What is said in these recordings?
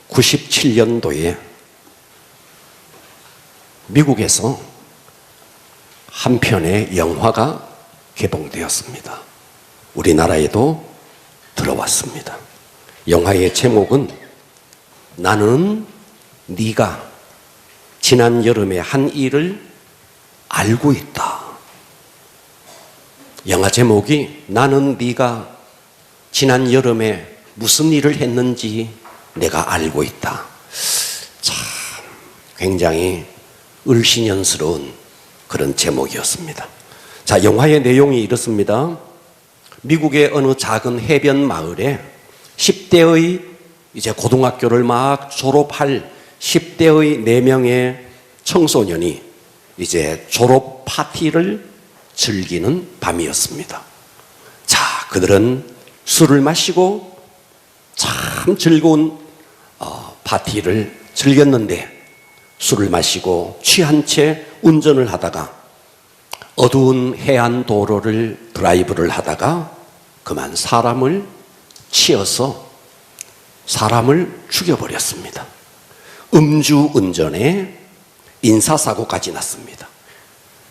1997년도에 미국에서 한 편의 영화가 개봉되었습니다. 우리나라에도 들어왔습니다. 영화의 제목은 나는 네가 지난 여름에 한 일을 알고 있다. 영화 제목이 나는 네가 지난 여름에 무슨 일을 했는지 내가 알고 있다. 참 굉장히 을씨년스러운 그런 제목이었습니다. 자, 영화의 내용이 이렇습니다. 미국의 어느 작은 해변 마을에 10대의 이제 고등학교를 막 졸업할 10대의 4명의 청소년이 이제 졸업 파티를 즐기는 밤이었습니다. 자, 그들은 술을 마시고 참 즐거운 파티를 즐겼는데 술을 마시고 취한 채 운전을 하다가 어두운 해안 도로를 드라이브를 하다가 그만 사람을 치어서 사람을 죽여버렸습니다. 음주운전에 인사사고까지 났습니다.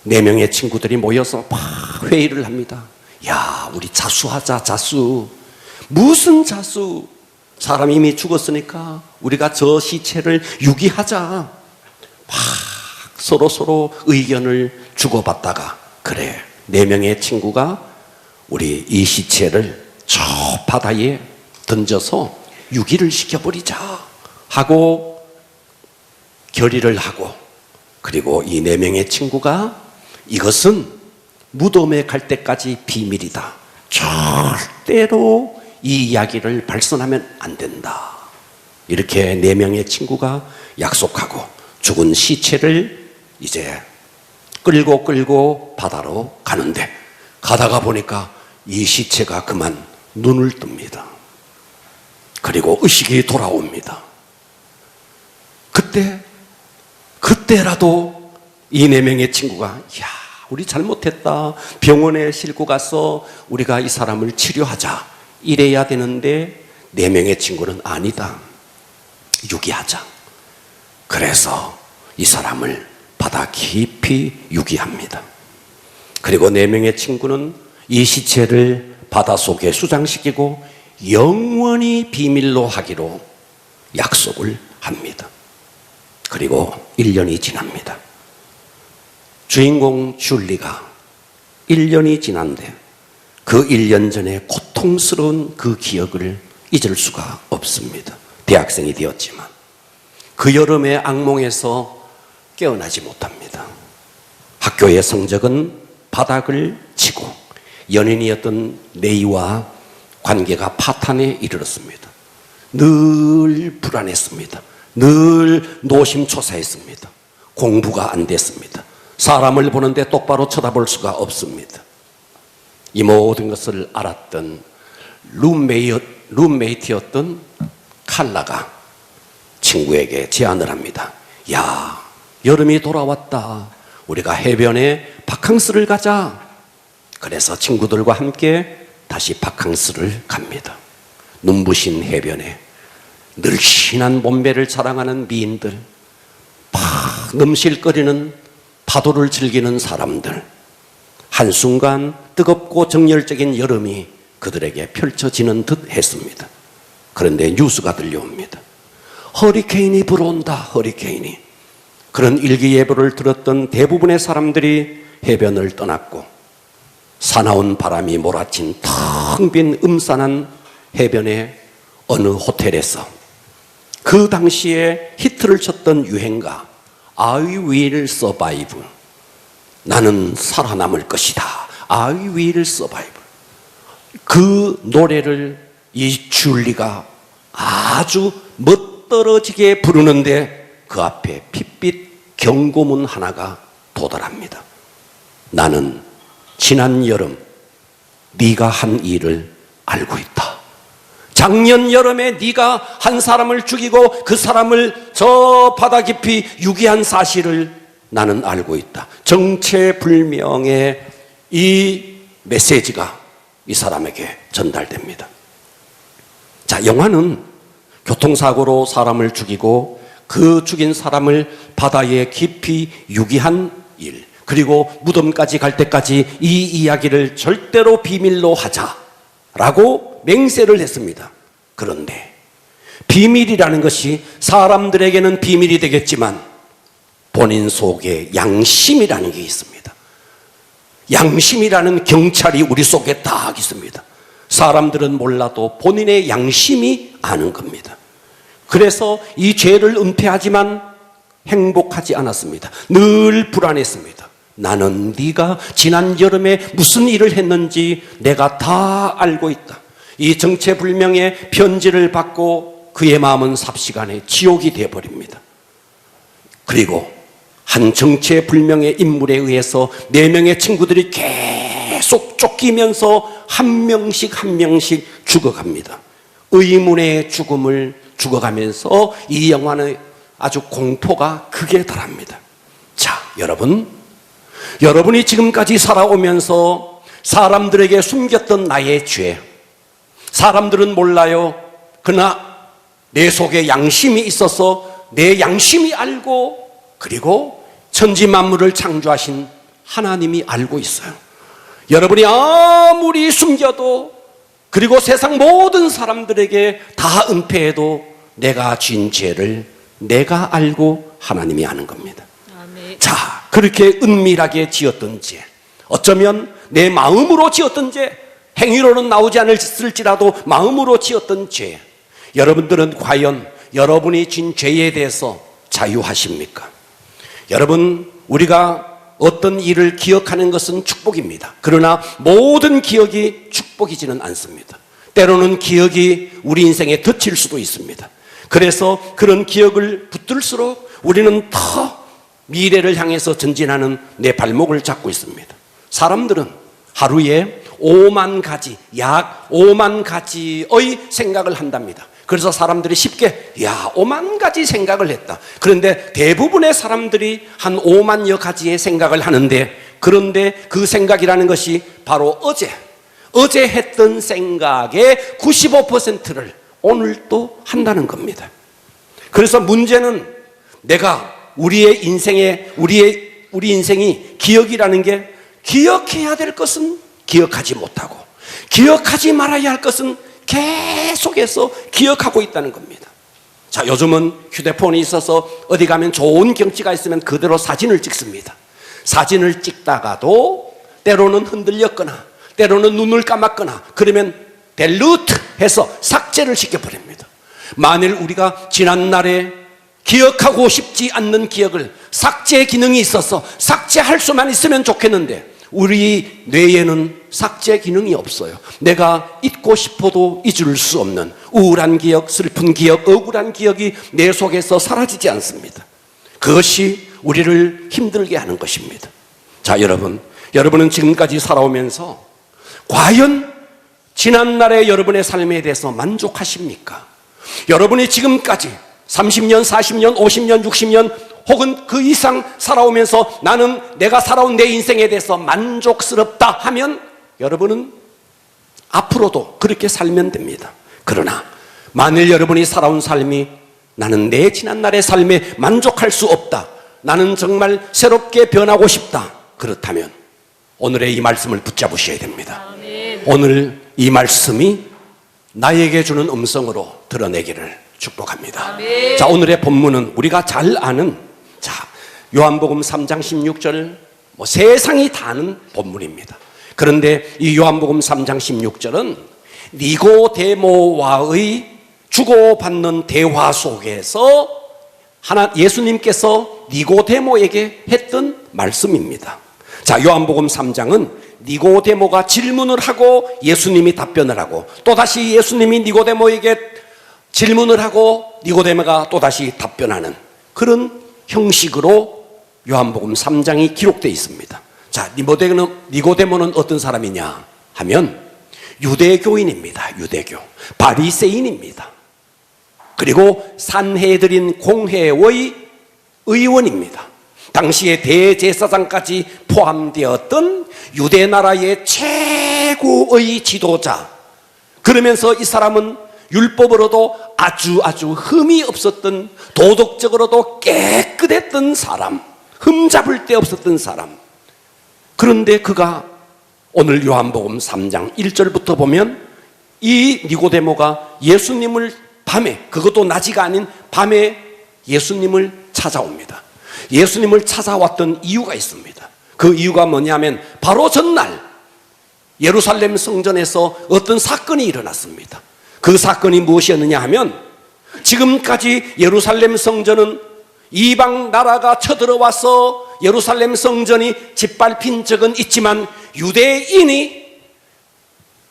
4명의 친구들이 모여서 막 회의를 합니다. 야, 우리 자수하자, 자수. 무슨 자수? 사람 이미 죽었으니까 우리가 저 시체를 유기하자. 막 서로 의견을 주고받다가 그래, 4명의 친구가 우리 이 시체를 저 바다에 던져서 유기를 시켜버리자 하고 결의를 하고, 그리고 이 4명의 친구가 이것은 무덤에 갈 때까지 비밀이다. 절대로 이 이야기를 발선하면 안 된다. 이렇게 4명의 친구가 약속하고 죽은 시체를 이제 끌고 바다로 가는데, 가다가 보니까 이 시체가 그만 눈을 뜹니다. 그리고 의식이 돌아옵니다. 그때라도 이 4명의 친구가 야, 우리 잘못했다. 병원에 싣고 가서 우리가 이 사람을 치료하자. 이래야 되는데 4명의 친구는 아니다. 유기하자. 그래서 이 사람을 바다 깊이 유기합니다. 그리고 4명의 친구는 이 시체를 바닷속에 수장시키고 영원히 비밀로 하기로 약속을 합니다. 그리고 1년이 지납니다. 주인공 줄리가 1년이 지난데 그 1년 전에 고통스러운 그 기억을 잊을 수가 없습니다. 대학생이 되었지만 그 여름의 악몽에서 깨어나지 못합니다. 학교의 성적은 바닥을 치고 연인이었던 레이와 관계가 파탄에 이르렀습니다. 늘 불안했습니다. 늘 노심초사했습니다. 공부가 안 됐습니다. 사람을 보는데 똑바로 쳐다볼 수가 없습니다. 이 모든 것을 알았던 룸메이트였던 칼라가 친구에게 제안을 합니다. 야, 여름이 돌아왔다. 우리가 해변에 바캉스를 가자. 그래서 친구들과 함께 다시 바캉스를 갑니다. 눈부신 해변에 늘씬한 몸매를 자랑하는 미인들, 막 넘실거리는 파도를 즐기는 사람들, 한순간 뜨겁고 정열적인 여름이 그들에게 펼쳐지는 듯 했습니다. 그런데 뉴스가 들려옵니다. 허리케인이 불어온다. 허리케인이. 그런 일기예보를 들었던 대부분의 사람들이 해변을 떠났고 사나운 바람이 몰아친 텅 빈 음산한 해변의 어느 호텔에서 그 당시에 히트를 쳤던 유행가 I will survive, 나는 살아남을 것이다. I will survive. 그 노래를 이 줄리가 아주 멋들어지게 부르는데 그 앞에 핏빛 경고문 하나가 도달합니다. 나는 지난 여름 네가 한 일을 알고 있다. 작년 여름에 네가 한 사람을 죽이고 그 사람을 저 바다 깊이 유기한 사실을 나는 알고 있다. 정체불명의 이 메시지가 이 사람에게 전달됩니다. 자, 영화는 교통사고로 사람을 죽이고 그 죽인 사람을 바다에 깊이 유기한 일, 그리고 무덤까지 갈 때까지 이 이야기를 절대로 비밀로 하자라고 맹세를 했습니다. 그런데 비밀이라는 것이 사람들에게는 비밀이 되겠지만 본인 속에 양심이라는 게 있습니다. 양심이라는 경찰이 우리 속에 딱 있습니다. 사람들은 몰라도 본인의 양심이 아는 겁니다. 그래서 이 죄를 은폐하지만 행복하지 않았습니다. 늘 불안했습니다. 나는 네가 지난 여름에 무슨 일을 했는지 내가 다 알고 있다. 이 정체불명의 편지를 받고 그의 마음은 삽시간에 지옥이 되어버립니다. 그리고 한 정체불명의 인물에 의해서 4명의 친구들이 계속 쫓기면서 한 명씩 한 명씩 죽어갑니다. 의문의 죽음을 죽어가면서 이 영화는 아주 공포가 극에 달합니다. 자, 여러분이 지금까지 살아오면서 사람들에게 숨겼던 나의 죄, 사람들은 몰라요. 그러나 내 속에 양심이 있어서 내 양심이 알고, 그리고 천지 만물을 창조하신 하나님이 알고 있어요. 여러분이 아무리 숨겨도, 그리고 세상 모든 사람들에게 다 은폐해도 내가 지은 죄를 내가 알고 하나님이 아는 겁니다. 아멘. 자, 그렇게 은밀하게 지었던 죄, 어쩌면 내 마음으로 지었던 죄, 행위로는 나오지 않을지라도 마음으로 지었던 죄, 여러분들은 과연 여러분이 진 죄에 대해서 자유하십니까? 여러분, 우리가 어떤 일을 기억하는 것은 축복입니다. 그러나 모든 기억이 축복이지는 않습니다. 때로는 기억이 우리 인생에 덧칠 수도 있습니다. 그래서 그런 기억을 붙들수록 우리는 더 미래를 향해서 전진하는 내 발목을 잡고 있습니다. 사람들은 하루에 5만 가지, 약 5만 가지의 생각을 한답니다. 그래서 사람들이 쉽게 5만 가지 생각을 했다. 그런데 대부분의 사람들이 한 5만여 가지의 생각을 하는데, 그런데 그 생각이라는 것이 바로 어제 했던 생각의 95%를 오늘 또 한다는 겁니다. 그래서 문제는 내가 우리 인생이 기억이라는 게, 기억해야 될 것은 기억하지 못하고 기억하지 말아야 할 것은 계속해서 기억하고 있다는 겁니다. 자, 요즘은 휴대폰이 있어서 어디 가면 좋은 경치가 있으면 그대로 사진을 찍습니다. 사진을 찍다가도 때로는 흔들렸거나 때로는 눈을 감았거나 그러면 델루트 해서 삭제를 시켜버립니다. 만일 우리가 지난날에 기억하고 싶지 않는 기억을 삭제 기능이 있어서 삭제할 수만 있으면 좋겠는데, 우리 뇌에는 삭제 기능이 없어요. 내가 잊고 싶어도 잊을 수 없는 우울한 기억, 슬픈 기억, 억울한 기억이 내 속에서 사라지지 않습니다. 그것이 우리를 힘들게 하는 것입니다. 자, 여러분은 지금까지 살아오면서 과연 지난날의 여러분의 삶에 대해서 만족하십니까? 여러분이 지금까지 30년, 40년, 50년, 60년 혹은 그 이상 살아오면서 나는 내가 살아온 내 인생에 대해서 만족스럽다 하면 여러분은 앞으로도 그렇게 살면 됩니다. 그러나 만일 여러분이 살아온 삶이 나는 내 지난날의 삶에 만족할 수 없다, 나는 정말 새롭게 변하고 싶다, 그렇다면 오늘의 이 말씀을 붙잡으셔야 됩니다. 오늘 이 말씀이 나에게 주는 음성으로 드러내기를 축복합니다. 자, 오늘의 본문은 우리가 잘 아는 요한복음 3장 16절, 세상이 다 아는 본문입니다. 그런데 이 요한복음 3장 16절은 니고데모와의 주고받는 대화 속에서 예수님께서 니고데모에게 했던 말씀입니다. 자, 요한복음 3장은 니고데모가 질문을 하고 예수님이 답변을 하고, 또다시 예수님이 니고데모에게 질문을 하고 니고데모가 또다시 답변하는 그런 형식으로 요한복음 3장이 기록되어 있습니다. 자, 니고데모는 어떤 사람이냐 하면 유대교인입니다. 유대교 바리새인입니다. 그리고 산헤드린 공회의 의원입니다. 당시에 대제사장까지 포함되었던 유대 나라의 최고의 지도자. 그러면서 이 사람은 율법으로도 아주 흠이 없었던, 도덕적으로도 깨끗했던 사람, 흠잡을 데 없었던 사람. 그런데 그가 오늘 요한복음 3장 1절부터 보면 이 니고데모가 예수님을 밤에, 그것도 낮이가 아닌 밤에 예수님을 찾아옵니다. 예수님을 찾아왔던 이유가 있습니다. 그 이유가 뭐냐면 바로 전날 예루살렘 성전에서 어떤 사건이 일어났습니다. 그 사건이 무엇이었느냐 하면, 지금까지 예루살렘 성전은 이방 나라가 쳐들어와서 예루살렘 성전이 짓밟힌 적은 있지만, 유대인이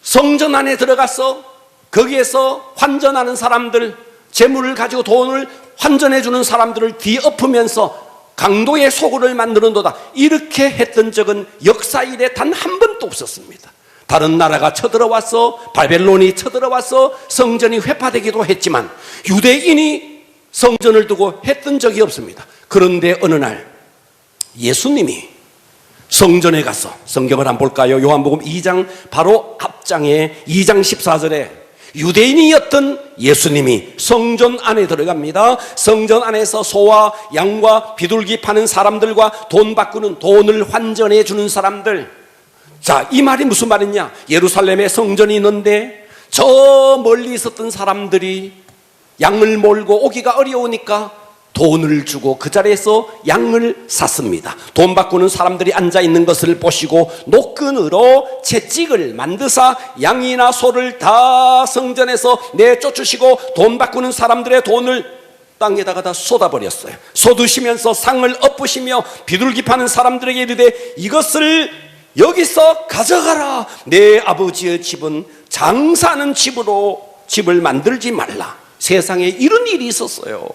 성전 안에 들어가서 거기에서 환전하는 사람들, 재물을 가지고 돈을 환전해 주는 사람들을 뒤엎으면서 강도의 소굴을 만드는도다, 이렇게 했던 적은 역사 이래 단 한 번도 없었습니다. 다른 나라가 쳐들어와서, 바벨론이 쳐들어와서 성전이 회파되기도 했지만 유대인이 성전을 두고 했던 적이 없습니다. 그런데 어느 날 예수님이 성전에 가서, 성경을 한번 볼까요? 요한복음 2장 바로 앞장에 2장 14절에 유대인이었던 예수님이 성전 안에 들어갑니다. 성전 안에서 소와 양과 비둘기 파는 사람들과 돈 바꾸는, 돈을 환전해 주는 사람들. 자, 이 말이 무슨 말이냐? 예루살렘에 성전이 있는데 저 멀리 있었던 사람들이 양을 몰고 오기가 어려우니까 돈을 주고 그 자리에서 양을 샀습니다. 돈 바꾸는 사람들이 앉아있는 것을 보시고 노끈으로 채찍을 만드사 양이나 소를 다 성전에서 내쫓으시고 돈 바꾸는 사람들의 돈을 땅에다가 다 쏟아버렸어요. 쏟으시면서 상을 엎으시며 비둘기 파는 사람들에게 이르되 이것을 여기서 가져가라. 내 아버지의 집은 장사하는 집을 만들지 말라. 세상에 이런 일이 있었어요.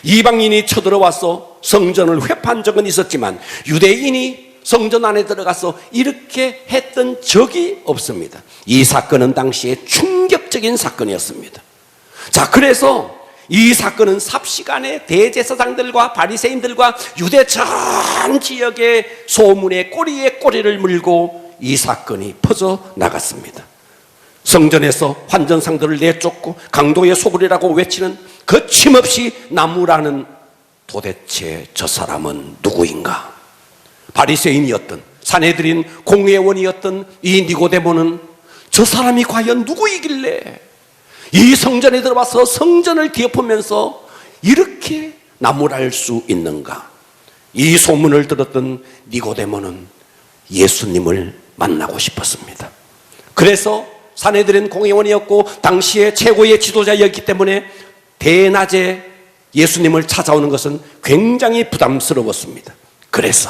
이방인이 쳐들어와서 성전을 회파한 적은 있었지만 유대인이 성전 안에 들어가서 이렇게 했던 적이 없습니다. 이 사건은 당시에 충격적인 사건이었습니다. 자, 그래서 이 사건은 삽시간에 대제사장들과 바리새인들과 유대 전 지역의 소문의 꼬리에 꼬리를 물고 이 사건이 퍼져 나갔습니다. 성전에서 환전상들을 내쫓고 강도의 소굴이라고 외치는, 거침없이 나무라는, 도대체 저 사람은 누구인가? 바리새인이었던, 산헤드린 공회원이었던 이 니고데모는 저 사람이 과연 누구이길래 이 성전에 들어와서 성전을 뒤엎으면서 이렇게 나무랄 수 있는가? 이 소문을 들었던 니고데모는 예수님을 만나고 싶었습니다. 그래서 산헤드린 공회원이었고 당시의 최고의 지도자였기 때문에 대낮에 예수님을 찾아오는 것은 굉장히 부담스러웠습니다. 그래서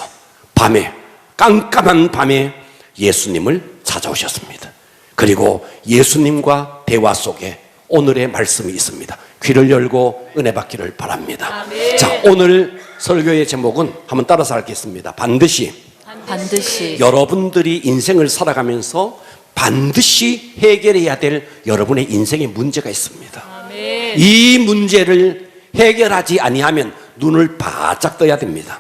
밤에, 깜깜한 밤에 예수님을 찾아오셨습니다. 그리고 예수님과 대화 속에 오늘의 말씀이 있습니다. 귀를 열고 은혜 받기를 바랍니다. 아멘. 자, 오늘 설교의 제목은 한번 따라서 읽겠습니다. 반드시 여러분들이 인생을 살아가면서 반드시 해결해야 될 여러분의 인생의 문제가 있습니다. 아멘. 이 문제를 해결하지 아니하면 눈을 바짝 떠야 됩니다.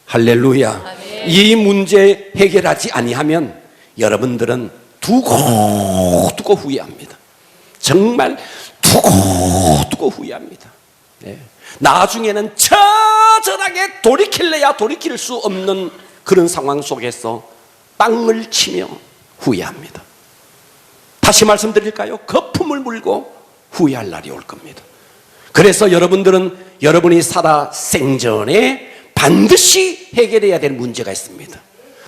할렐루야. 아멘. 이 문제 해결하지 아니하면 여러분들은 두고 후회합니다. 정말 두고 후회합니다. 네. 나중에는 처절하게 돌이킬래야 돌이킬 수 없는 그런 상황 속에서 땅을 치며 후회합니다. 다시 말씀드릴까요? 거품을 물고 후회할 날이 올 겁니다. 그래서 여러분들은 여러분이 살아 생전에 반드시 해결해야 될 문제가 있습니다.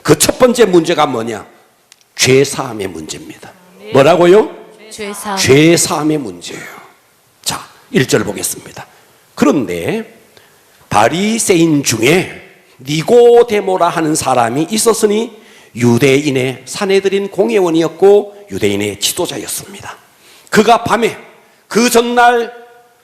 그 첫 번째 문제가 뭐냐? 죄사함의 문제입니다. 뭐라고요? 죄사함의 문제예요. 자, 1절 보겠습니다. 그런데 바리새인 중에 니고데모라 하는 사람이 있었으니 유대인의 산헤드린 공회원이었고 유대인의 지도자였습니다. 그가 밤에, 그 전날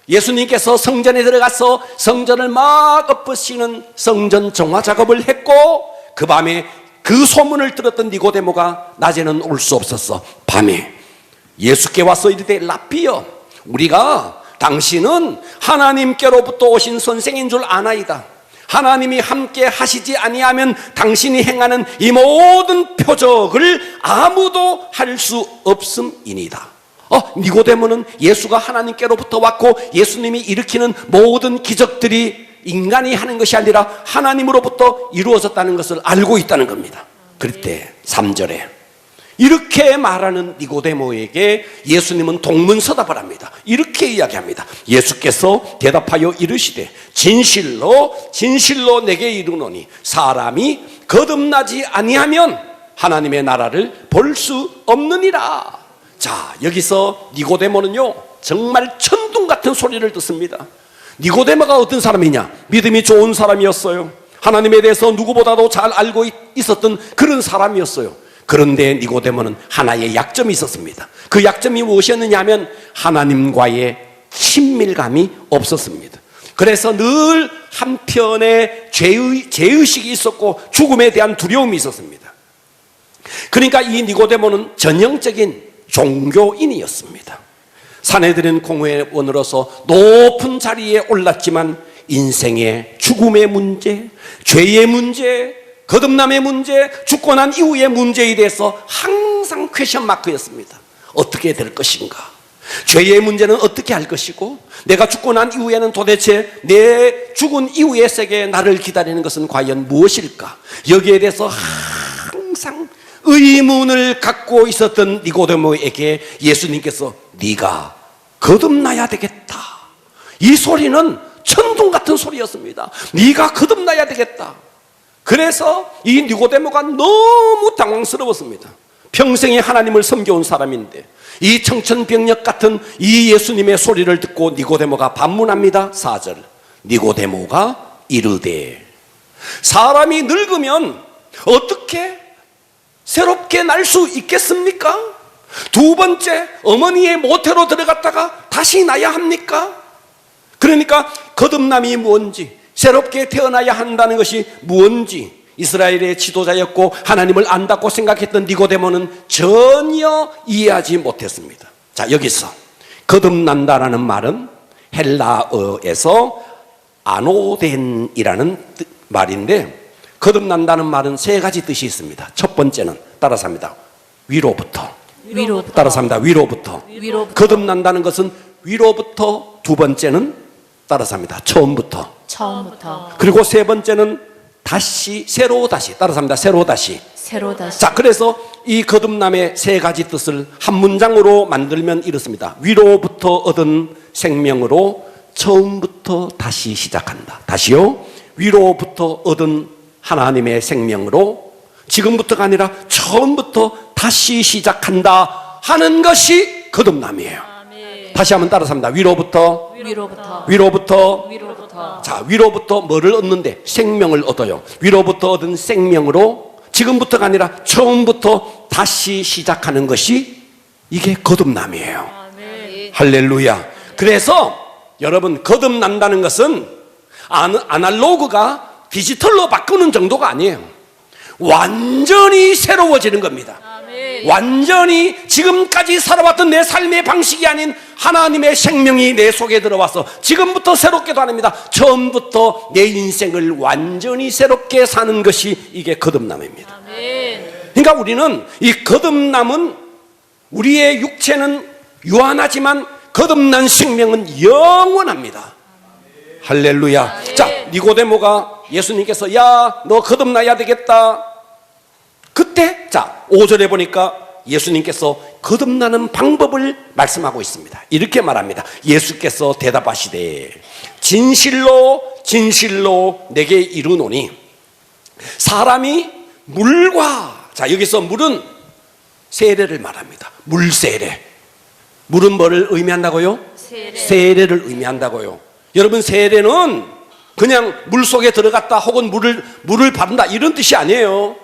예수님께서 성전에 들어가서 성전을 막 엎으시는 성전 정화 작업을 했고 그 밤에 그 소문을 들었던 니고데모가 낮에는 올 수 없었어. 밤에 예수께 와서 이르되 라삐여, 우리가 당신은 하나님께로부터 오신 선생인 줄 아나이다. 하나님이 함께 하시지 아니하면 당신이 행하는 이 모든 표적을 아무도 할 수 없음이니다. 니고데모는 예수가 하나님께로부터 왔고 예수님이 일으키는 모든 기적들이 인간이 하는 것이 아니라 하나님으로부터 이루어졌다는 것을 알고 있다는 겁니다. 그럴 때 3절에 이렇게 말하는 니고데모에게 예수님은 동문서답을 합니다. 이렇게 이야기합니다. 예수께서 대답하여 이르시되 진실로 진실로 내게 이르노니 사람이 거듭나지 아니하면 하나님의 나라를 볼 수 없느니라. 자, 여기서 니고데모는요 정말 천둥 같은 소리를 듣습니다. 니고데모가 어떤 사람이냐? 믿음이 좋은 사람이었어요. 하나님에 대해서 누구보다도 잘 알고 있었던 그런 사람이었어요. 그런데 니고데모는 하나의 약점이 있었습니다. 그 약점이 무엇이었느냐 하면 하나님과의 친밀감이 없었습니다. 그래서 늘 한편에 죄의식이 있었고 죽음에 대한 두려움이 있었습니다. 그러니까 이 니고데모는 전형적인 종교인이었습니다. 사내들은 공회원으로서 높은 자리에 올랐지만 인생의 죽음의 문제, 죄의 문제, 거듭남의 문제, 죽고 난 이후의 문제에 대해서 항상 퀘션 마크였습니다. 어떻게 될 것인가? 죄의 문제는 어떻게 할 것이고 내가 죽고 난 이후에는 도대체 내 죽은 이후의 세계에 나를 기다리는 것은 과연 무엇일까? 여기에 대해서 항상 의문을 갖고 있었던 니고데모에게 예수님께서 네가 거듭나야 되겠다. 이 소리는 천둥 같은 소리였습니다. 네가 거듭나야 되겠다. 그래서 이 니고데모가 너무 당황스러웠습니다. 평생에 하나님을 섬겨온 사람인데 이 청천벽력 같은 이 예수님의 소리를 듣고 니고데모가 반문합니다. 4절 니고데모가 이르되 사람이 늙으면 어떻게 새롭게 날 수 있겠습니까? 두 번째 어머니의 모태로 들어갔다가 다시 나야 합니까? 그러니까 거듭남이 뭔지 새롭게 태어나야 한다는 것이 무엇인지 이스라엘의 지도자였고 하나님을 안다고 생각했던 니고데모는 전혀 이해하지 못했습니다. 자, 여기서 거듭난다라는 말은 헬라어에서 아노덴이라는 말인데 거듭난다는 말은 세 가지 뜻이 있습니다. 첫 번째는 따라서 합니다. 위로부터. 따라서 합니다. 위로부터. 거듭난다는 것은 위로부터. 두 번째는 따라서 합니다. 처음부터. 그리고 세 번째는 다시, 새로 다시. 따라서 합니다. 새로 다시. 자, 그래서 이 거듭남의 세 가지 뜻을 한 문장으로 만들면 이렇습니다. 위로부터 얻은 생명으로 처음부터 다시 시작한다. 다시요. 위로부터 얻은 하나님의 생명으로 지금부터가 아니라 처음부터 다시 시작한다 하는 것이 거듭남이에요. 다시 한번 따라서 합니다. 위로부터. 자, 위로부터 뭐를 얻는데? 생명을 얻어요. 위로부터 얻은 생명으로 지금부터가 아니라 처음부터 다시 시작하는 것이 이게 거듭남이에요. 할렐루야. 그래서 여러분 거듭난다는 것은 아날로그가 디지털로 바꾸는 정도가 아니에요. 완전히 새로워지는 겁니다. 완전히 지금까지 살아왔던 내 삶의 방식이 아닌 하나님의 생명이 내 속에 들어와서 지금부터 새롭게도 아닙니다. 처음부터 내 인생을 완전히 새롭게 사는 것이 이게 거듭남입니다. 그러니까 우리는 이 거듭남은 우리의 육체는 유한하지만 거듭난 생명은 영원합니다. 할렐루야. 자, 니고데모가 예수님께서 야, 너 거듭나야 되겠다. 그때 자 5절에 보니까 예수님께서 거듭나는 방법을 말씀하고 있습니다. 이렇게 말합니다. 예수께서 대답하시되 진실로 진실로 내게 이르노니 사람이 물과, 자 여기서 물은 세례를 말합니다. 물세례. 물은 뭐를 의미한다고요? 세례를 의미한다고요. 여러분, 세례는 그냥 물 속에 들어갔다 혹은 물을 바른다 이런 뜻이 아니에요.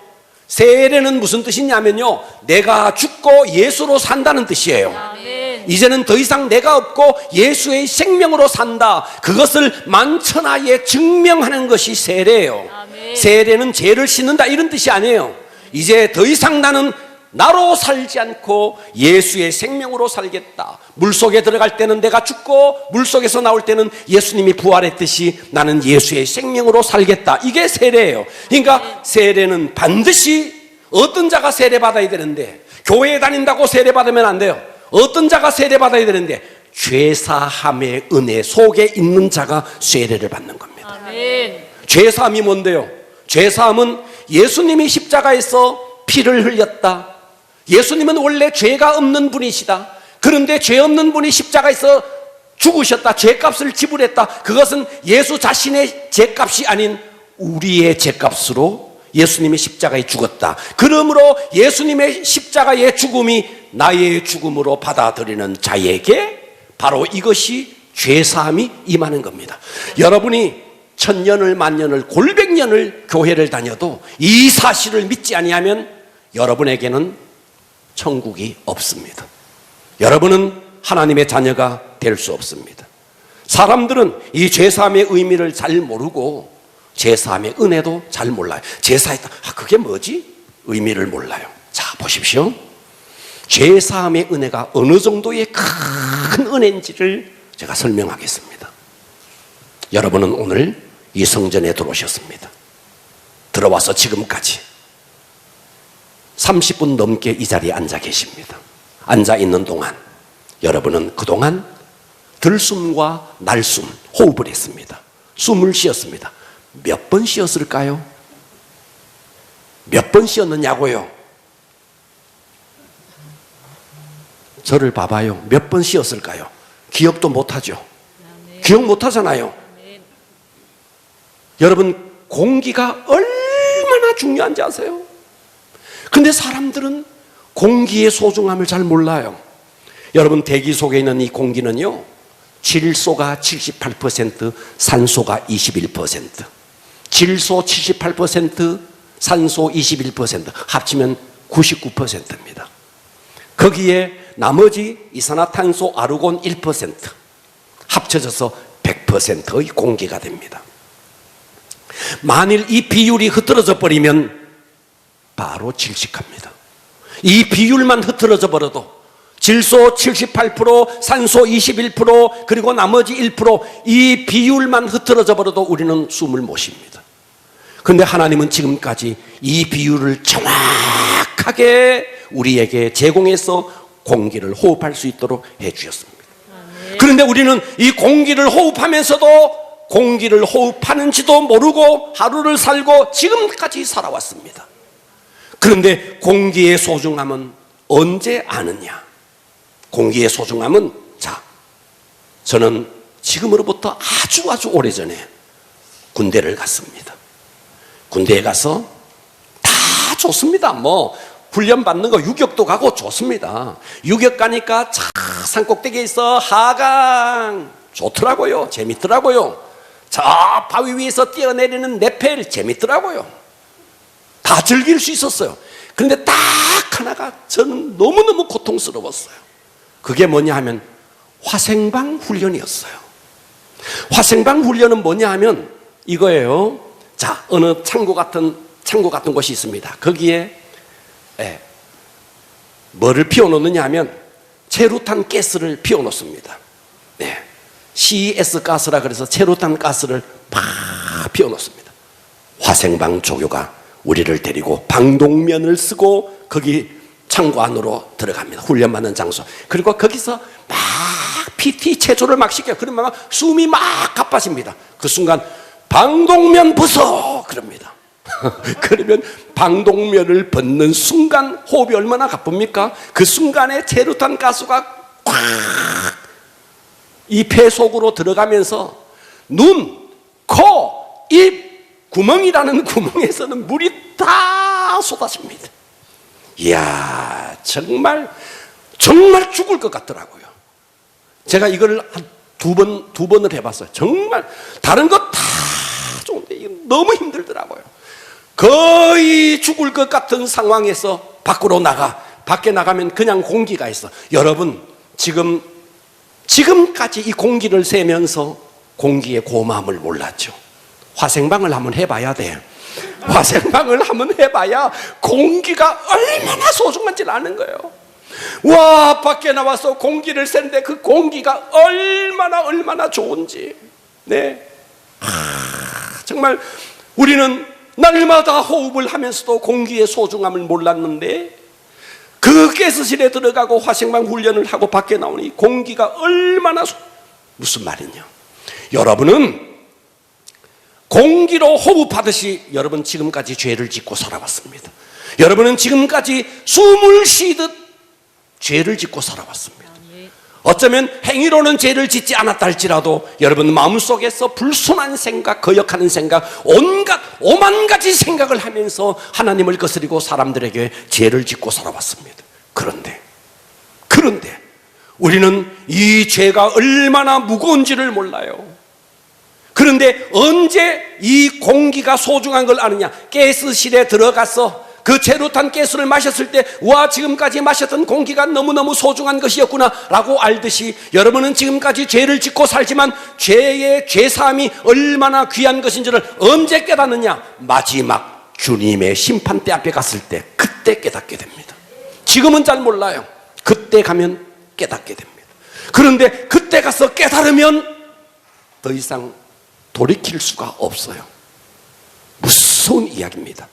세례는 무슨 뜻이냐면요, 내가 죽고 예수로 산다는 뜻이에요. 아멘. 이제는 더 이상 내가 없고 예수의 생명으로 산다, 그것을 만천하에 증명하는 것이 세례예요. 아멘. 세례는 죄를 씻는다 이런 뜻이 아니에요. 이제 더 이상 나는 나로 살지 않고 예수의 생명으로 살겠다. 물속에 들어갈 때는 내가 죽고 물속에서 나올 때는 예수님이 부활했듯이 나는 예수의 생명으로 살겠다. 이게 세례예요. 그러니까 세례는 반드시 어떤 자가 세례받아야 되는데, 교회에 다닌다고 세례받으면 안 돼요. 어떤 자가 세례받아야 되는데 죄사함의 은혜 속에 있는 자가 세례를 받는 겁니다. 아멘. 죄사함이 뭔데요? 죄사함은 예수님이 십자가에서 피를 흘렸다. 예수님은 원래 죄가 없는 분이시다. 그런데 죄 없는 분이 십자가에서 죽으셨다. 죄값을 지불했다. 그것은 예수 자신의 죄값이 아닌 우리의 죄값으로 예수님이 십자가에 죽었다. 그러므로 예수님의 십자가의 죽음이 나의 죽음으로 받아들이는 자에게 바로 이것이 죄사함이 임하는 겁니다. 여러분이 천년을 만년을 골백년을 교회를 다녀도 이 사실을 믿지 아니하면 여러분에게는 천국이 없습니다. 여러분은 하나님의 자녀가 될 수 없습니다. 사람들은 이 죄사함의 의미를 잘 모르고 죄사함의 은혜도 잘 몰라요. 제사했다. 그게 뭐지? 의미를 몰라요. 자, 보십시오. 죄사함의 은혜가 어느 정도의 큰 은혜인지를 제가 설명하겠습니다. 여러분은 오늘 이 성전에 들어오셨습니다. 들어와서 지금까지 30분 넘게 이 자리에 앉아 계십니다. 앉아 있는 동안 여러분은 그동안 들숨과 날숨 호흡을 했습니다. 숨을 쉬었습니다. 몇 번 쉬었을까요? 몇 번 쉬었느냐고요? 저를 봐봐요. 몇 번 쉬었을까요? 기억도 못하죠. 기억 못하잖아요. 여러분, 공기가 얼마나 중요한지 아세요? 근데 사람들은 공기의 소중함을 잘 몰라요. 여러분, 대기 속에 있는 이 공기는요, 질소가 78%, 산소가 21%. 질소 78%, 산소 21%, 합치면 99%입니다. 거기에 나머지 이산화탄소, 아르곤 1%, 합쳐져서 100%의 공기가 됩니다. 만일 이 비율이 흐트러져 버리면 바로 질식합니다. 이 비율만 흐트러져 버려도 질소 78%, 산소 21%, 그리고 나머지 1%, 이 비율만 흐트러져 버려도 우리는 숨을 못 쉽니다. 그런데 하나님은 지금까지 이 비율을 정확하게 우리에게 제공해서 공기를 호흡할 수 있도록 해주셨습니다. 그런데 우리는 이 공기를 호흡하면서도 공기를 호흡하는지도 모르고 하루를 살고 지금까지 살아왔습니다. 그런데 공기의 소중함은 언제 아느냐? 공기의 소중함은, 자, 저는 지금으로부터 아주 오래전에 군대를 갔습니다. 군대에 가서 다 좋습니다. 뭐 훈련 받는 거 유격도 가고 좋습니다. 유격 가니까 차 산꼭대기에 있어 하강 좋더라고요. 재밌더라고요. 저 바위 위에서 뛰어내리는 네펠 재밌더라고요. 다 즐길 수 있었어요. 그런데 딱 하나가 저는 너무너무 고통스러웠어요. 그게 뭐냐 하면 화생방 훈련이었어요. 화생방 훈련은 뭐냐 하면 이거예요. 자, 어느 창고 같은 곳이 있습니다. 거기에 뭐를 피워놓느냐 하면 체루탄 가스를 피워놓습니다. CS 가스라 그래서 체루탄 가스를 팍 피워놓습니다. 화생방 조교가 우리를 데리고 방독면을 쓰고 거기 창고 안으로 들어갑니다. 훈련받는 장소. 그리고 거기서 막 PT 체조를 막 시켜요. 그러면 막 숨이 막 가빠집니다. 그 순간 방독면 벗어! 그럽니다. 그러면 방독면을 벗는 순간 호흡이 얼마나 가쁩니까? 그 순간에 체루탄 가스가 꽉 이 폐 속으로 들어가면서 눈, 코, 입, 구멍이라는 구멍에서는 물이 다 쏟아집니다. 이야, 정말 죽을 것 같더라고요. 제가 이걸 한 두 번을 해봤어요. 정말 다른 거 다 좋은데 이거 너무 힘들더라고요. 거의 죽을 것 같은 상황에서 밖에 나가면 그냥 공기가 있어. 여러분, 지금까지 이 공기를 쐬면서 공기의 고마움을 몰랐죠. 화생방을 한번 해봐야 돼요. 화생방을 한번 해봐야 공기가 얼마나 소중한지 아는 거예요. 와, 밖에 나와서 공기를 쐬는데 그 공기가 얼마나 좋은지. 네. 정말 우리는 날마다 호흡을 하면서도 공기의 소중함을 몰랐는데 그 가스실에 들어가고 화생방 훈련을 하고 밖에 나오니 공기가 얼마나 무슨 말이냐. 여러분은 공기로 호흡하듯이 여러분 지금까지 죄를 짓고 살아왔습니다. 여러분은 지금까지 숨을 쉬듯 죄를 짓고 살아왔습니다. 어쩌면 행위로는 죄를 짓지 않았다 할지라도 여러분 마음속에서 불순한 생각, 거역하는 생각, 온갖 오만 가지 생각을 하면서 하나님을 거스리고 사람들에게 죄를 짓고 살아왔습니다. 그런데 우리는 이 죄가 얼마나 무거운지를 몰라요. 그런데 언제 이 공기가 소중한 걸 아느냐? 가스실에 들어가서 그 죄로 탄 가스를 마셨을 때, 와, 지금까지 마셨던 공기가 너무너무 소중한 것이었구나 라고 알듯이 여러분은 지금까지 죄를 짓고 살지만 죄의 죄사함이 얼마나 귀한 것인지를 언제 깨닫느냐? 마지막 주님의 심판대 앞에 갔을 때, 그때 깨닫게 됩니다. 지금은 잘 몰라요. 그때 가면 깨닫게 됩니다. 그런데 그때 가서 깨달으면 더 이상 돌이킬 수가 없어요. 무서운 이야기입니다.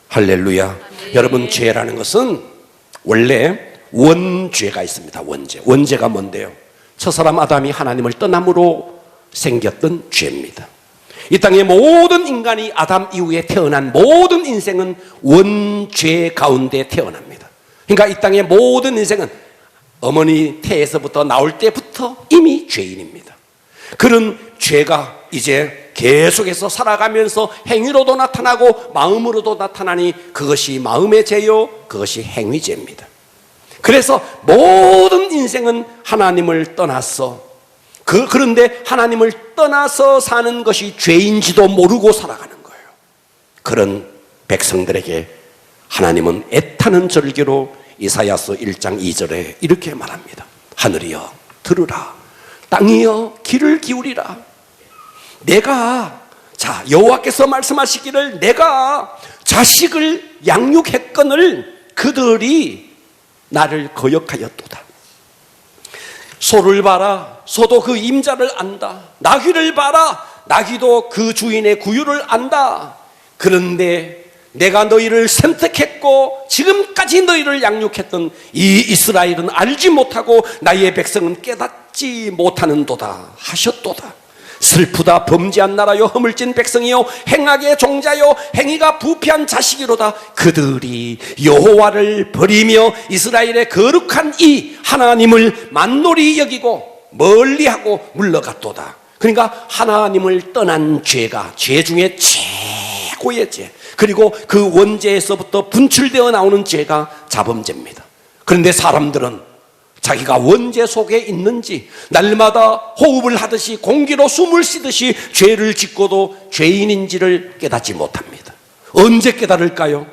할렐루야. 여러분, 죄라는 것은 원래 원죄가 있습니다. 원죄가 뭔데요? 첫사람 아담이 하나님을 떠남으로 생겼던 죄입니다. 이 땅의 모든 인간이 아담 이후에 태어난 모든 인생은 원죄 가운데 태어납니다. 그러니까 이 땅의 모든 인생은 어머니 태에서부터 나올 때부터 이미 죄인입니다. 그런 죄가 이제 계속해서 살아가면서 행위로도 나타나고 마음으로도 나타나니 그것이 마음의 죄요, 그것이 행위죄입니다. 그래서 모든 인생은 하나님을 떠나서 그런데 하나님을 떠나서 사는 것이 죄인지도 모르고 살아가는 거예요. 그런 백성들에게 하나님은 애타는 절기로 이사야서 1장 2절에 이렇게 말합니다. 하늘이여 들으라, 땅이여 귀를 기울이라. 여호와께서 말씀하시기를 내가 자식을 양육했거늘 그들이 나를 거역하였도다. 소를 봐라, 소도 그 임자를 안다. 나귀를 봐라, 나귀도 그 주인의 구유를 안다. 그런데 내가 너희를 선택했고 지금까지 너희를 양육했던 이 이스라엘은 알지 못하고 나의 백성은 깨닫지 못하는도다 하셨도다. 슬프다 범죄한 나라요, 허물진 백성이요, 행악의 종자요, 행위가 부패한 자식이로다. 그들이 여호와를 버리며 이스라엘의 거룩한 이 하나님을 만놀히 여기고 멀리하고 물러갔도다. 그러니까 하나님을 떠난 죄가 죄 중에 최고의 죄, 그리고 그 원죄에서부터 분출되어 나오는 죄가 자범죄입니다. 그런데 사람들은 자기가 원죄 속에 있는지 날마다 호흡을 하듯이 공기로 숨을 쉬듯이 죄를 짓고도 죄인인지를 깨닫지 못합니다. 언제 깨달을까요?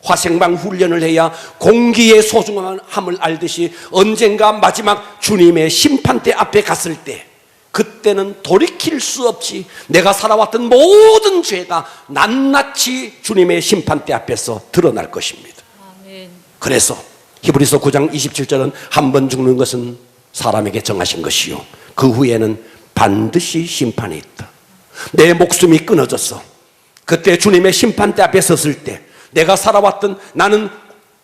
화생방 훈련을 해야 공기의 소중함을 알듯이 언젠가 마지막 주님의 심판대 앞에 갔을 때, 그때는 돌이킬 수 없이 내가 살아왔던 모든 죄가 낱낱이 주님의 심판대 앞에서 드러날 것입니다. 아멘. 그래서 히브리서 9장 27절은 한 번 죽는 것은 사람에게 정하신 것이요, 그 후에는 반드시 심판이 있다. 내 목숨이 끊어졌어. 그때 주님의 심판대 앞에 섰을 때 내가 살아왔던, 나는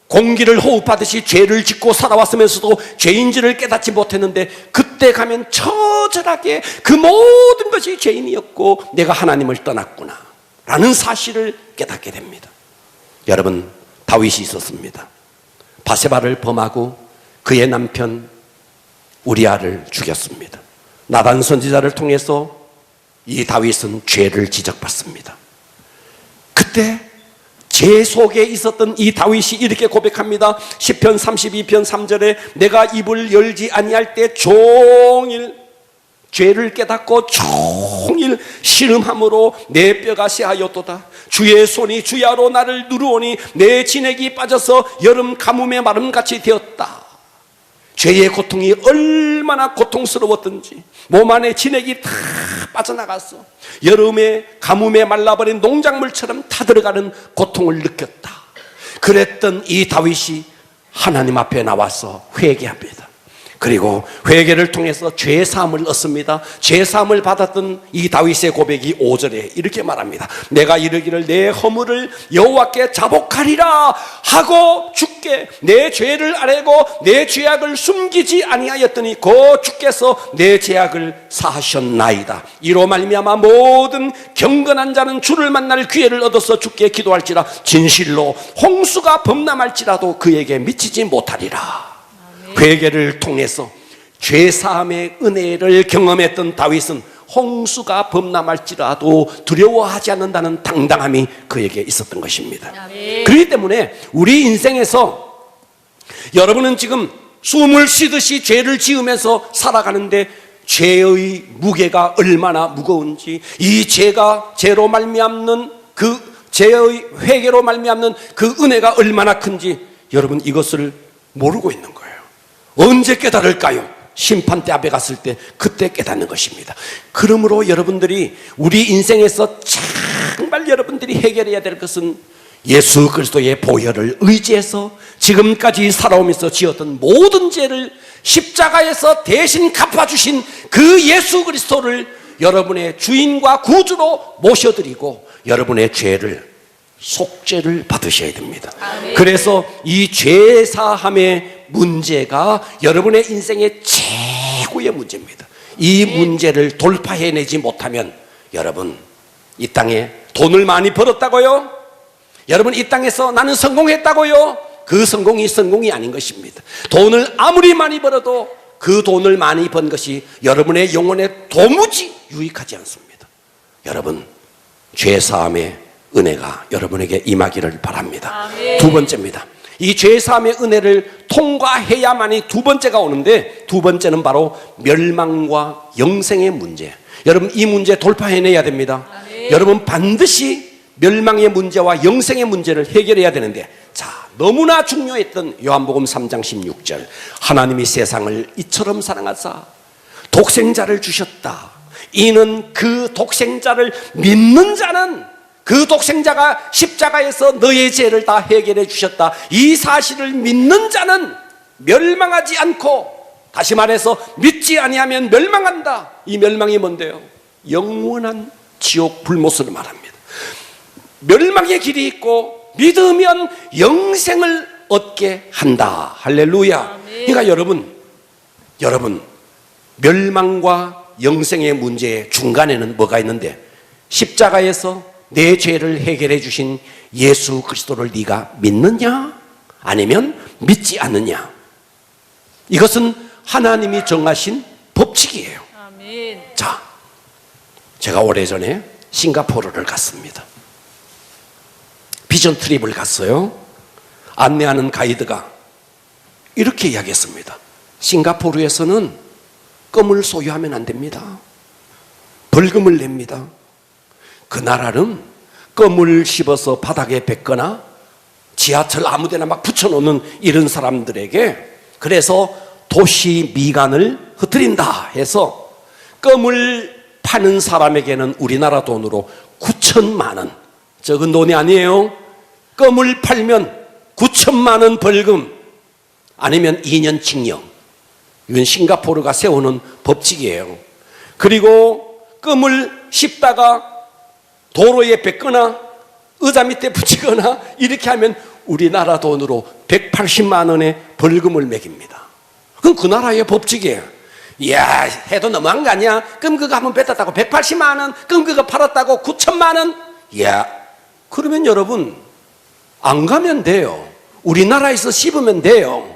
공기를 호흡하듯이 죄를 짓고 살아왔으면서도 죄인지를 깨닫지 못했는데 그때 가면 처절하게 그 모든 것이 죄인이었고 내가 하나님을 떠났구나 라는 사실을 깨닫게 됩니다. 여러분, 다윗이 있었습니다. 바세바를 범하고 그의 남편 우리아를 죽였습니다. 나단 선지자를 통해서 이 다윗은 죄를 지적받습니다. 그때 죄 속에 있었던 이 다윗이 이렇게 고백합니다. 시편 32편 3절에 내가 입을 열지 아니할 때 종일 죄를 깨닫고 종일 씨름함으로 내 뼈가 쇠하였도다. 주의 손이 주야로 나를 누르오니 내 진액이 빠져서 여름 가뭄의 마름같이 되었다. 죄의 고통이 얼마나 고통스러웠던지 몸 안에 진액이 다 빠져나갔어. 여름에 가뭄에 말라버린 농작물처럼 타들어가는 고통을 느꼈다. 그랬던 이 다윗이 하나님 앞에 나와서 회개합니다. 그리고 회개를 통해서 죄 사함을 얻습니다. 죄 사함을 받았던 이 다윗의 고백이 5절에 이렇게 말합니다. 내가 이르기를 내 허물을 여호와께 자복하리라 하고 주께 내 죄를 아뢰고 내 죄악을 숨기지 아니하였더니 곧 주께서 내 죄악을 사하셨나이다. 이로 말미암아 모든 경건한 자는 주를 만날 기회를 얻어서 주께 기도할지라 진실로 홍수가 범람할지라도 그에게 미치지 못하리라. 회개를 통해서 죄사함의 은혜를 경험했던 다윗은 홍수가 범람할지라도 두려워하지 않는다는 당당함이 그에게 있었던 것입니다. 그렇기 때문에 우리 인생에서 여러분은 지금 숨을 쉬듯이 죄를 지으면서 살아가는데 죄의 무게가 얼마나 무거운지, 이 죄로 말미암는 그 죄의 회개로 말미암는 그 은혜가 얼마나 큰지 여러분 이것을 모르고 있는 거예요. 언제 깨달을까요? 심판대 앞에 갔을 때 그때 깨닫는 것입니다. 그러므로 여러분들이 우리 인생에서 정말 여러분들이 해결해야 될 것은 예수 그리스도의 보혈을 의지해서 지금까지 살아오면서 지었던 모든 죄를 십자가에서 대신 갚아주신 그 예수 그리스도를 여러분의 주인과 구주로 모셔드리고 여러분의 죄를 속죄를 받으셔야 됩니다. 그래서 이 죄사함의 문제가 여러분의 인생의 최고의 문제입니다. 이 문제를 돌파해내지 못하면 여러분 이 땅에 돈을 많이 벌었다고요? 여러분 이 땅에서 나는 성공했다고요? 그 성공이 아닌 것입니다. 돈을 아무리 많이 벌어도 그 돈을 많이 번 것이 여러분의 영혼에 도무지 유익하지 않습니다. 여러분 죄사함의 은혜가 여러분에게 임하기를 바랍니다. 두 번째입니다. 이 죄사함의 은혜를 통과해야만이 두 번째가 오는데, 두 번째는 바로 멸망과 영생의 문제. 여러분 이 문제 돌파해내야 됩니다. 여러분 반드시 멸망의 문제와 영생의 문제를 해결해야 되는데, 자, 너무나 중요했던 요한복음 3장 16절 하나님이 세상을 이처럼 사랑하사 독생자를 주셨다. 이는 그 독생자를 믿는 자는, 그 독생자가 십자가에서 너의 죄를 다 해결해 주셨다, 이 사실을 믿는 자는 멸망하지 않고, 다시 말해서 믿지 아니하면 멸망한다. 이 멸망이 뭔데요? 영원한 지옥 불못을 말합니다. 멸망의 길이 있고 믿으면 영생을 얻게 한다. 할렐루야. 그러니까 여러분 멸망과 영생의 문제의 중간에는 뭐가 있는데, 십자가에서 내 죄를 해결해 주신 예수 그리스도를 네가 믿느냐 아니면 믿지 않느냐, 이것은 하나님이 정하신 법칙이에요. 아멘. 자, 제가 오래전에 싱가포르를 갔습니다. 비전 트립을 갔어요. 안내하는 가이드가 이렇게 이야기했습니다. 싱가포르에서는 껌을 소유하면 안 됩니다. 벌금을 냅니다. 그 나라는 껌을 씹어서 바닥에 뱉거나 지하철 아무데나 막 붙여놓는 이런 사람들에게, 그래서 도시 미간을 흩트린다 해서 껌을 파는 사람에게는 우리나라 돈으로 9천만 원, 적은 돈이 아니에요. 껌을 팔면 9천만 원 벌금, 아니면 2년 징역. 이건 싱가포르가 세우는 법칙이에요. 그리고 껌을 씹다가 도로에 뱉거나 의자 밑에 붙이거나 이렇게 하면 우리나라 돈으로 180만 원의 벌금을 매깁니다. 그건 그 나라의 법칙이에요. 이야, 해도 너무한 거 아니야? 껌 그거 한번 뱉었다고 180만 원, 껌 그거 팔았다고 9천만 원? 이야, 그러면 여러분 안 가면 돼요. 우리나라에서 씹으면 돼요.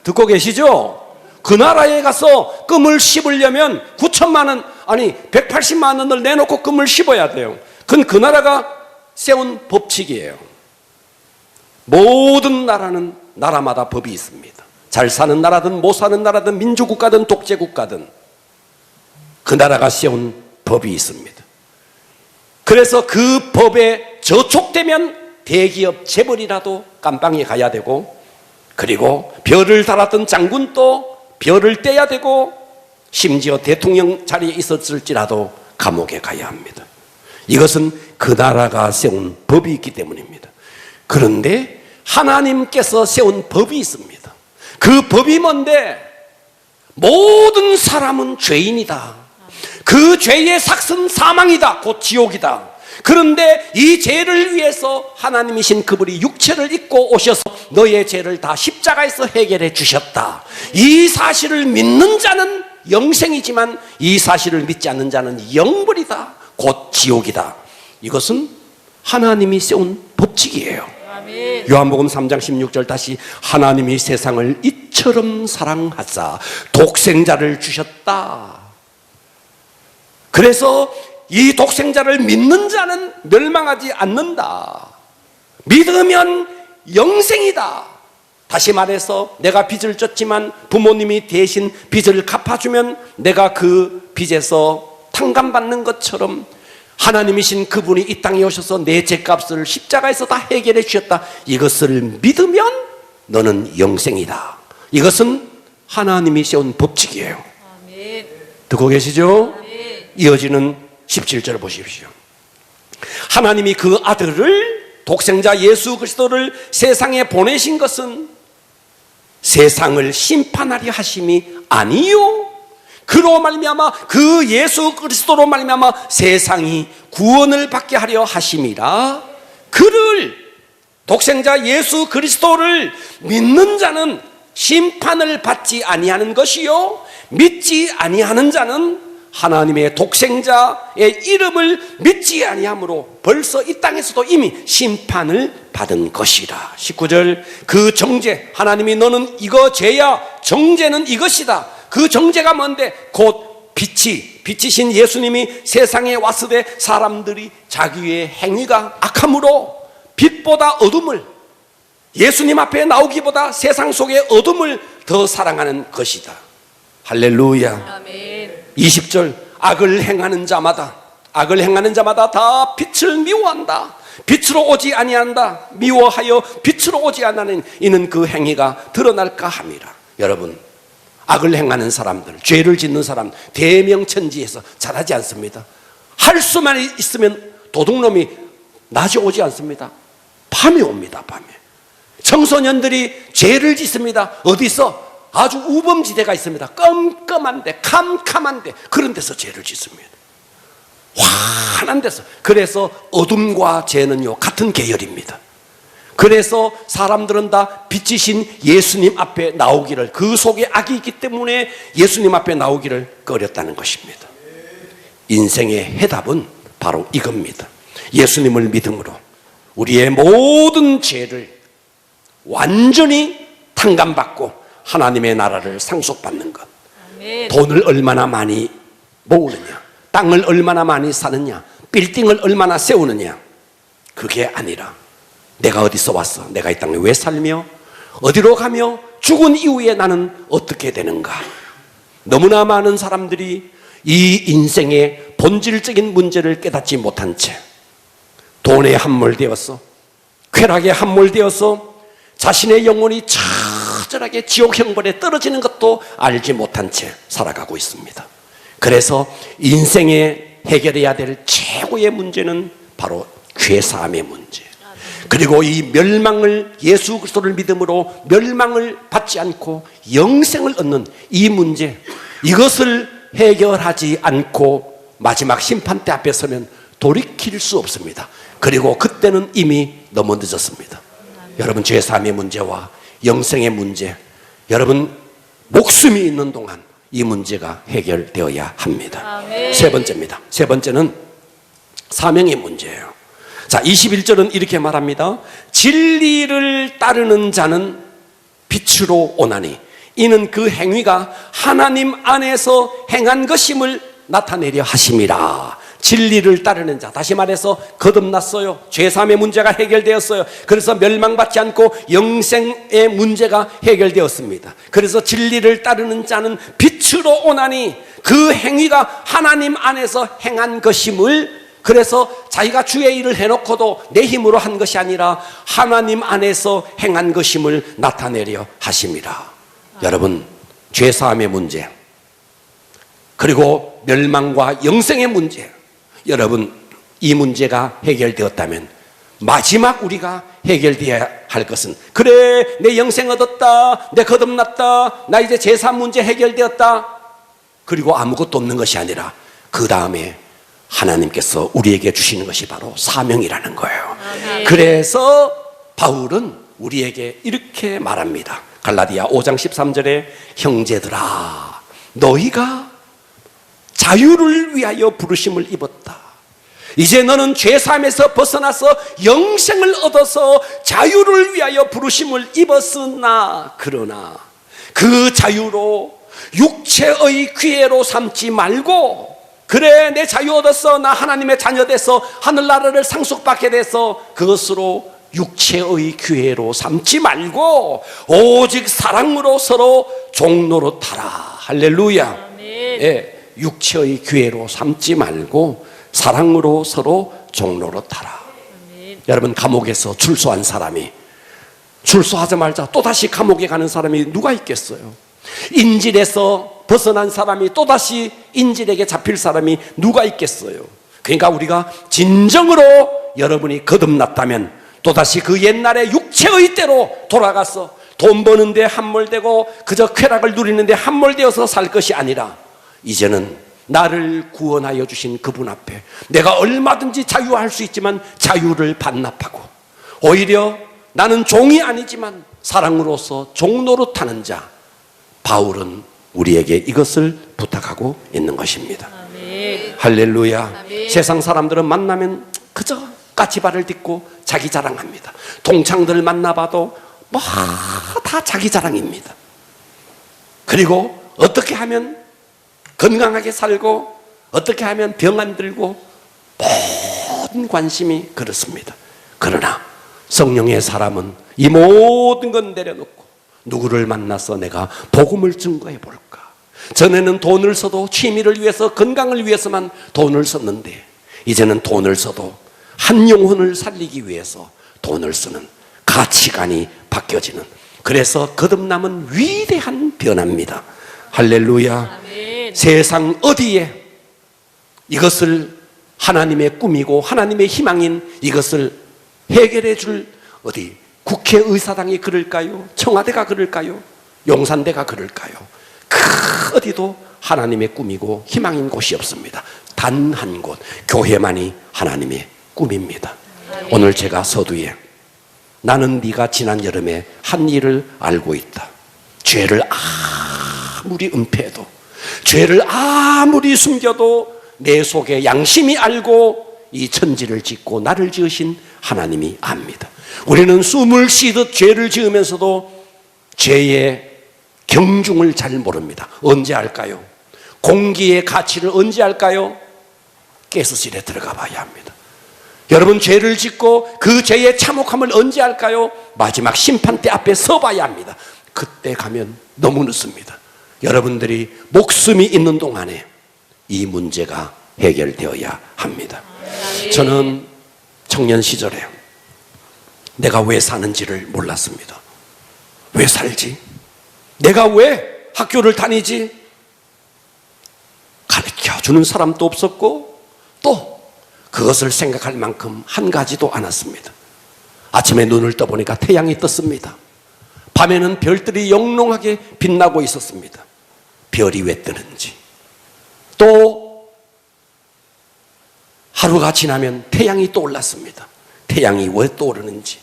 듣고 계시죠? 그 나라에 가서 껌을 씹으려면 9천만 원, 아니 180만 원을 내놓고 껌을 씹어야 돼요. 그건 그 나라가 세운 법칙이에요. 모든 나라는 나라마다 법이 있습니다. 잘 사는 나라든 못 사는 나라든 민주국가든 독재국가든 그 나라가 세운 법이 있습니다. 그래서 그 법에 저촉되면 대기업 재벌이라도 깜빵에 가야 되고, 그리고 별을 달았던 장군도 별을 떼야 되고, 심지어 대통령 자리에 있었을지라도 감옥에 가야 합니다. 이것은 그 나라가 세운 법이 있기 때문입니다. 그런데 하나님께서 세운 법이 있습니다. 그 법이 뭔데? 모든 사람은 죄인이다. 그 죄의 삭은 사망이다. 곧 지옥이다. 그런데 이 죄를 위해서 하나님이신 그분이 육체를 입고 오셔서 너의 죄를 다 십자가에서 해결해 주셨다. 이 사실을 믿는 자는 영생이지만 이 사실을 믿지 않는 자는 영벌이다. 곧 지옥이다. 이것은 하나님이 세운 법칙이에요. 아멘. 요한복음 3장 16절 다시 하나님이 세상을 이처럼 사랑하사 독생자를 주셨다. 그래서 이 독생자를 믿는 자는 멸망하지 않는다. 믿으면 영생이다. 다시 말해서 내가 빚을 졌지만 부모님이 대신 빚을 갚아주면 내가 그 빚에서 탕감받는 것처럼 하나님이신 그분이 이 땅에 오셔서 내 죄값을 십자가에서 다 해결해 주셨다. 이것을 믿으면 너는 영생이다. 이것은 하나님이 세운 법칙이에요. 아멘. 듣고 계시죠? 아멘. 이어지는 17절을 보십시오. 하나님이 그 아들을 독생자 예수 그리스도를 세상에 보내신 것은 세상을 심판하려 하심이 아니요 그로 말미암아 그 예수 그리스도로 말미암아 세상이 구원을 받게 하려 하심이라. 그를 독생자 예수 그리스도를 믿는 자는 심판을 받지 아니하는 것이요 믿지 아니하는 자는 하나님의 독생자의 이름을 믿지 아니하므로 벌써 이 땅에서도 이미 심판을 받은 것이라. 19절 그 정죄 하나님이 너는 이거 죄야 정죄는 이것이다. 그 정죄가 뭔데? 곧 빛이신 예수님이 세상에 왔을 때 사람들이 자기의 행위가 악함으로 빛보다 어둠을 예수님 앞에 나오기보다 세상 속의 어둠을 더 사랑하는 것이다. 할렐루야. 아멘. 20절 악을 행하는 자마다 다 빛을 미워한다. 빛으로 오지 아니한다. 미워하여 빛으로 오지 않는 이는 그 행위가 드러날까 함이라. 여러분, 악을 행하는 사람들, 죄를 짓는 사람 대명천지에서 잘하지 않습니다. 할 수만 있으면 도둑놈이 낮에 오지 않습니다. 밤에 옵니다. 밤에 청소년들이 죄를 짓습니다. 어디서? 아주 우범지대가 있습니다. 껌껌한데 캄캄한데 그런 데서 죄를 짓습니다. 환한 데서. 그래서 어둠과 죄는요 같은 계열입니다. 그래서 사람들은 다 빛이신 예수님 앞에 나오기를, 그 속에 악이 있기 때문에 예수님 앞에 나오기를 꺼렸다는 것입니다. 인생의 해답은 바로 이겁니다. 예수님을 믿음으로 우리의 모든 죄를 완전히 탕감받고 하나님의 나라를 상속받는 것. 아멘. 돈을 얼마나 많이 모으느냐, 땅을 얼마나 많이 사느냐, 빌딩을 얼마나 세우느냐, 그게 아니라 내가 어디서 왔어, 내가 이 땅에 왜 살며 어디로 가며 죽은 이후에 나는 어떻게 되는가. 너무나 많은 사람들이 이 인생의 본질적인 문제를 깨닫지 못한 채 돈에 함몰되어서, 쾌락에 함몰되어서 자신의 영혼이 처절하게 지옥 형벌에 떨어지는 것도 알지 못한 채 살아가고 있습니다. 그래서 인생에 해결해야 될 최고의 문제는 바로 죄사함의 문제, 그리고 이 멸망을, 예수 그리스도를 믿음으로 멸망을 받지 않고 영생을 얻는 이 문제, 이것을 해결하지 않고 마지막 심판대 앞에 서면 돌이킬 수 없습니다. 그리고 그때는 이미 너무 늦었습니다. 여러분, 죄사함의 문제와 영생의 문제, 여러분 목숨이 있는 동안 이 문제가 해결되어야 합니다. 아멘. 세 번째입니다. 세 번째는 사명의 문제예요. 자, 21절은 이렇게 말합니다. 진리를 따르는 자는 빛으로 오나니 이는 그 행위가 하나님 안에서 행한 것임을 나타내려 하심이라. 진리를 따르는 자, 다시 말해서 거듭났어요. 죄사함의 문제가 해결되었어요. 그래서 멸망받지 않고 영생의 문제가 해결되었습니다. 그래서 진리를 따르는 자는 빛으로 오나니 그 행위가 하나님 안에서 행한 것임을, 그래서 자기가 주의 일을 해놓고도 내 힘으로 한 것이 아니라 하나님 안에서 행한 것임을 나타내려 하심이라. 여러분, 죄사함의 문제, 그리고 멸망과 영생의 문제, 여러분 이 문제가 해결되었다면 마지막 우리가 해결되어야 할 것은, 그래 내 영생 얻었다, 내 거듭났다, 나 이제 재산 문제 해결되었다, 그리고 아무것도 없는 것이 아니라 그 다음에 하나님께서 우리에게 주시는 것이 바로 사명이라는 거예요. 그래서 바울은 우리에게 이렇게 말합니다. 갈라디아 5장 13절에 형제들아, 너희가 자유를 위하여 부르심을 입었다. 이제 너는 죄사함에서 벗어나서 영생을 얻어서 자유를 위하여 부르심을 입었으나, 그러나 그 자유로 육체의 기회로 삼지 말고, 그래 내 자유 얻었어, 나 하나님의 자녀 돼서 하늘나라를 상속받게 돼서, 그것으로 육체의 기회로 삼지 말고 오직 사랑으로 서로 종노릇하라. 할렐루야. 예, 육체의 기회로 삼지 말고 사랑으로 서로 종노릇하라. 여러분, 감옥에서 출소한 사람이 출소하자마자 또다시 감옥에 가는 사람이 누가 있겠어요? 인질에서 벗어난 사람이 또다시 인질에게 잡힐 사람이 누가 있겠어요? 그러니까 우리가 진정으로 여러분이 거듭났다면 또다시 그 옛날의 육체의 때로 돌아가서 돈 버는데 함몰되고 그저 쾌락을 누리는데 함몰되어서 살 것이 아니라, 이제는 나를 구원하여 주신 그분 앞에 내가 얼마든지 자유할 수 있지만 자유를 반납하고, 오히려 나는 종이 아니지만 사랑으로서 종노릇하는 자, 바울은 우리에게 이것을 부탁하고 있는 것입니다. 아멘. 할렐루야. 아멘. 세상 사람들은 만나면 그저 까치발을 딛고 자기 자랑합니다. 동창들 만나봐도 뭐 다 자기 자랑입니다. 그리고 어떻게 하면 건강하게 살고, 어떻게 하면 병 안 들고, 모든 관심이 그렇습니다. 그러나 성령의 사람은 이 모든 건 내려놓고 누구를 만나서 내가 복음을 증거해 볼까? 전에는 돈을 써도 취미를 위해서, 건강을 위해서만 돈을 썼는데, 이제는 돈을 써도 한 영혼을 살리기 위해서 돈을 쓰는 가치관이 바뀌어지는, 그래서 거듭남은 위대한 변화입니다. 할렐루야. 아멘. 세상 어디에 이것을 하나님의 꿈이고 하나님의 희망인 이것을 해결해 줄, 어디 국회의사당이 그럴까요? 청와대가 그럴까요? 용산대가 그럴까요? 그 어디도 하나님의 꿈이고 희망인 곳이 없습니다. 단 한 곳, 교회만이 하나님의 꿈입니다. 오늘 제가 서두에 나는 네가 지난 여름에 한 일을 알고 있다. 죄를 아무리 은폐해도, 죄를 아무리 숨겨도 내 속에 양심이 알고 이 천지를 짓고 나를 지으신 하나님이 압니다. 우리는 숨을 쉬듯 죄를 지으면서도 죄의 경중을 잘 모릅니다. 언제 알까요? 공기의 가치를 언제 알까요? 가스실에 들어가 봐야 합니다. 여러분, 죄를 짓고 그 죄의 참혹함을 언제 알까요? 마지막 심판대 앞에 서봐야 합니다. 그때 가면 너무 늦습니다. 여러분들이 목숨이 있는 동안에 이 문제가 해결되어야 합니다. 저는 청년 시절에 내가 왜 사는지를 몰랐습니다. 왜 살지? 내가 왜 학교를 다니지? 가르쳐주는 사람도 없었고, 또 그것을 생각할 만큼 한 가지도 않았습니다. 아침에 눈을 떠보니까 태양이 떴습니다. 밤에는 별들이 영롱하게 빛나고 있었습니다. 별이 왜 뜨는지, 또 하루가 지나면 태양이 떠올랐습니다. 태양이 왜 떠오르는지,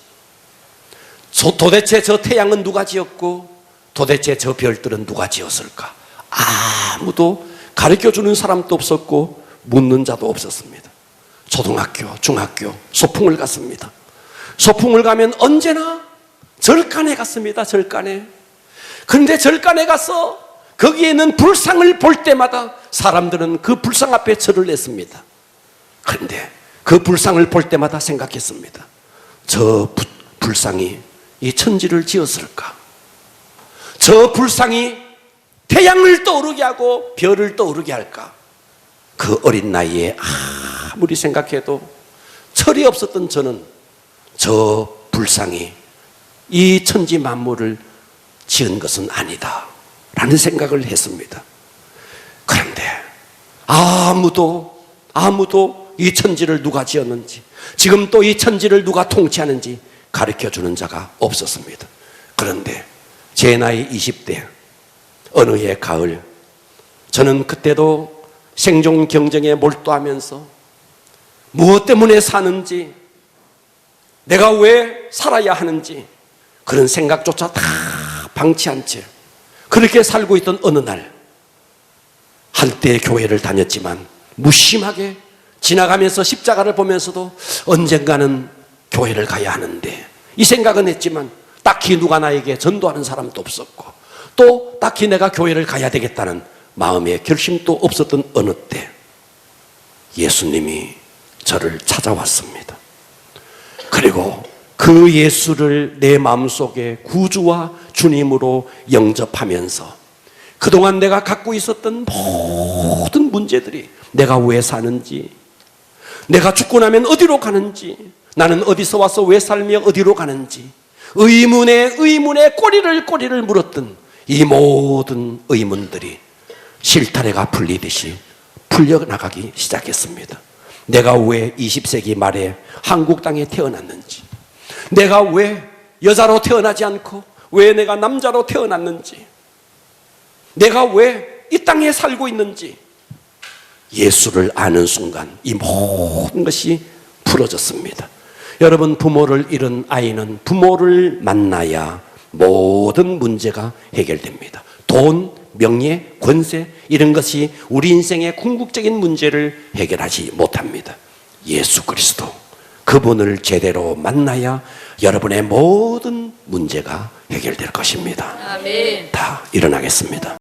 도대체 저 태양은 누가 지었고 도대체 저 별들은 누가 지었을까? 아무도 가르쳐주는 사람도 없었고 묻는 자도 없었습니다. 초등학교, 중학교 소풍을 갔습니다. 소풍을 가면 언제나 절간에 갔습니다. 절간에. 그런데 절간에 가서 거기에 있는 불상을 볼 때마다 사람들은 그 불상 앞에 절을 냈습니다. 그런데 그 불상을 볼 때마다 생각했습니다. 저 불상이 이 천지를 지었을까? 저 불상이 태양을 떠오르게 하고 별을 떠오르게 할까? 그 어린 나이에 아무리 생각해도 철이 없었던 저는 저 불상이 이 천지 만물을 지은 것은 아니다 라는 생각을 했습니다. 그런데 아무도 이 천지를 누가 지었는지, 지금 또 이 천지를 누가 통치하는지 가르쳐주는 자가 없었습니다. 그런데 제 나이 20대 어느 해 가을, 저는 그때도 생존 경쟁에 몰두하면서 무엇 때문에 사는지, 내가 왜 살아야 하는지 그런 생각조차 다 방치한 채 그렇게 살고 있던 어느 날, 한때 교회를 다녔지만 무심하게 지나가면서 십자가를 보면서도 언젠가는 교회를 가야 하는데 이 생각은 했지만 딱히 누가 나에게 전도하는 사람도 없었고 또 딱히 내가 교회를 가야 되겠다는 마음의 결심도 없었던 어느 때 예수님이 저를 찾아왔습니다. 그리고 그 예수를 내 마음속에 구주와 주님으로 영접하면서 그동안 내가 갖고 있었던 모든 문제들이, 내가 왜 사는지, 내가 죽고 나면 어디로 가는지, 나는 어디서 와서 왜 살며 어디로 가는지, 의문에 꼬리를 물었던 이 모든 의문들이 실타래가 풀리듯이 풀려나가기 시작했습니다. 내가 왜 20세기 말에 한국 땅에 태어났는지, 내가 왜 여자로 태어나지 않고 왜 내가 남자로 태어났는지, 내가 왜 이 땅에 살고 있는지, 예수를 아는 순간 이 모든 것이 풀어졌습니다. 여러분, 부모를 잃은 아이는 부모를 만나야 모든 문제가 해결됩니다. 돈, 명예, 권세 이런 것이 우리 인생의 궁극적인 문제를 해결하지 못합니다. 예수 그리스도, 그분을 제대로 만나야 여러분의 모든 문제가 해결될 것입니다. 아멘. 다 일어나겠습니다.